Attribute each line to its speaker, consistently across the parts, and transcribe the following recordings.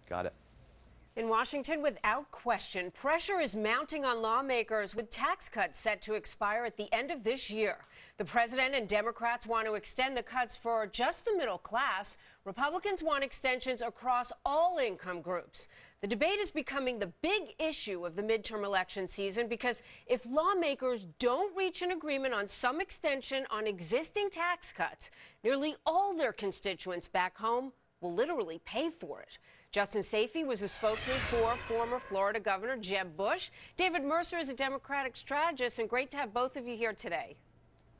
Speaker 1: Got it.
Speaker 2: In Washington, without question, pressure is mounting on lawmakers with tax cuts set to expire at the end of this year. The president and Democrats want to extend the cuts for just the middle class. Republicans want extensions across all income groups. The debate is becoming the big issue of the midterm election season because if lawmakers don't reach an agreement on some extension on existing tax cuts, nearly all their constituents back home will literally pay for it. Justin Safey was a spokesman for former Florida Governor Jeb Bush. David Mercer is a Democratic strategist, and great to have both of you here today.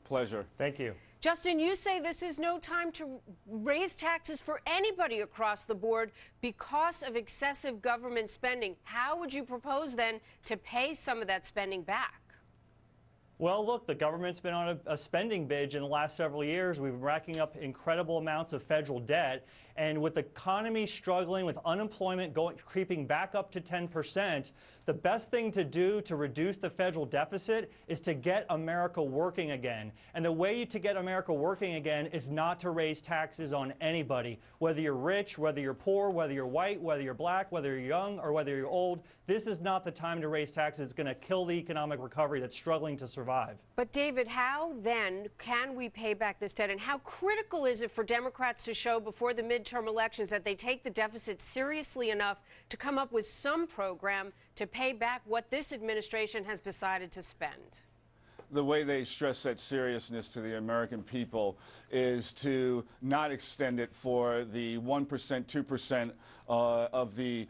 Speaker 3: Pleasure.
Speaker 1: Thank you.
Speaker 2: Justin, you say this is no time to raise taxes for anybody across the board because of excessive government spending. How would you propose then to pay some of that spending back?
Speaker 1: Well, look, the government's been on a spending binge in the last several years. We've been racking up incredible amounts of federal debt. And with the economy struggling, with unemployment creeping back up to 10%, the best thing to do to reduce the federal deficit is to get America working again. And the way to get America working again is not to raise taxes on anybody. Whether you're rich, whether you're poor, whether you're white, whether you're black, whether you're young, or whether you're old, this is not the time to raise taxes. It's going to kill the economic recovery that's struggling to survive.
Speaker 2: But, David, how then can we pay back this debt? And how critical is it for Democrats to show before the midterm elections that they take the deficit seriously enough to come up with some program to pay back what this administration has decided to spend?
Speaker 3: The way they stress that seriousness to the American people is to not extend it for the 1%, 2% of the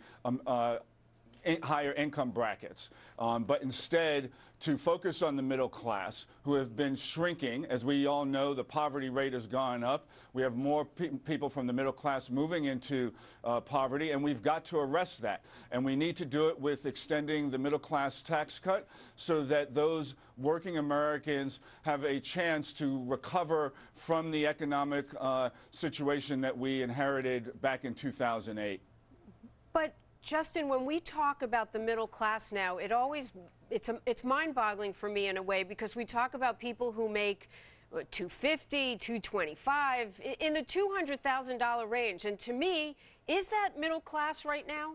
Speaker 3: higher income brackets, but instead to focus on the middle class, who have been shrinking. As we all know, the poverty rate has gone up. We have more people from the middle class moving into poverty, and we've got to arrest that. And we need to do it with extending the middle class tax cut so that those working Americans have a chance to recover from the economic situation that we inherited back in 2008.
Speaker 2: But Justin, when we talk about the middle class now, it's mind-boggling for me in a way because we talk about people who make $250, $225, in the $200,000 range. And to me, is that middle class right now?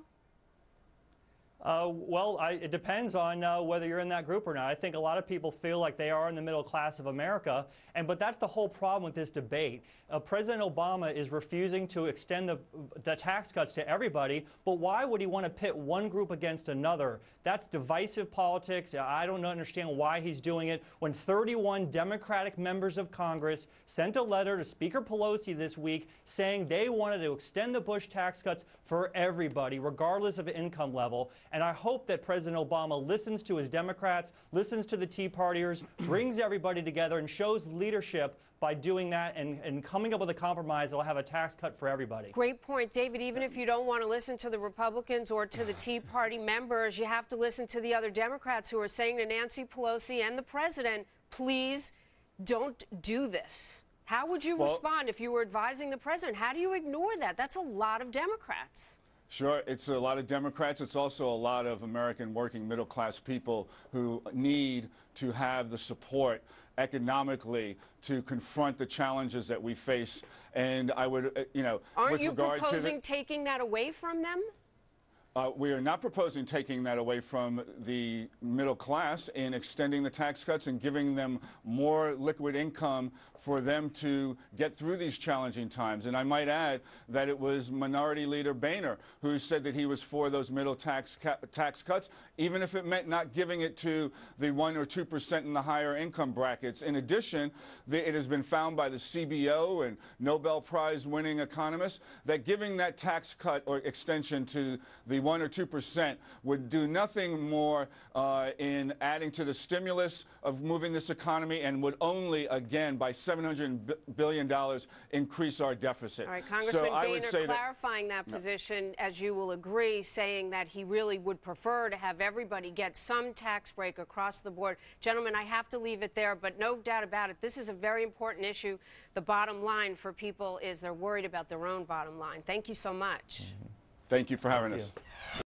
Speaker 1: Well, it depends on whether you're in that group or not. I think a lot of people feel like they are in the middle class of America, but that's the whole problem with this debate. President Obama is refusing to extend the tax cuts to everybody, but why would he want to pit one group against another? That's divisive politics. I don't understand why he's doing it when 31 Democratic members of Congress sent a letter to Speaker Pelosi this week saying they wanted to extend the Bush tax cuts for everybody, regardless of income level. And I hope that President Obama listens to his Democrats, listens to the Tea Partiers, brings everybody together and shows leadership by doing that and coming up with a compromise that will have a tax cut for everybody.
Speaker 2: Great point, David. Even if you don't want to listen to the Republicans or to the Tea Party members, you have to listen to the other Democrats who are saying to Nancy Pelosi and the president, please don't do this. How would you respond if you were advising the president? How do you ignore that? That's a lot of Democrats.
Speaker 3: Sure, it's a lot of Democrats. It's also a lot of American working middle class people who need to have the support economically to confront the challenges that we face. And I would,
Speaker 2: aren't you proposing taking that away from them?
Speaker 3: We are not proposing taking that away from the middle class in extending the tax cuts and giving them more liquid income for them to get through these challenging times. And I might add that it was Minority Leader Boehner who said that he was for those middle tax cuts, even if it meant not giving it to the 1 or 2% in the higher income brackets. In addition, it has been found by the CBO and Nobel Prize winning economists that giving that tax cut or extension to the 1 or 2% would do nothing more in adding to the stimulus of moving this economy and would only, again, by $700 billion, increase our deficit.
Speaker 2: All right, Congressman Boehner clarifying that position, as you will agree, saying that he really would prefer to have everybody get some tax break across the board. Gentlemen, I have to leave it there, but no doubt about it, this is a very important issue. The bottom line for people is they're worried about their own bottom line. Thank you so much.
Speaker 3: Thank you for having us.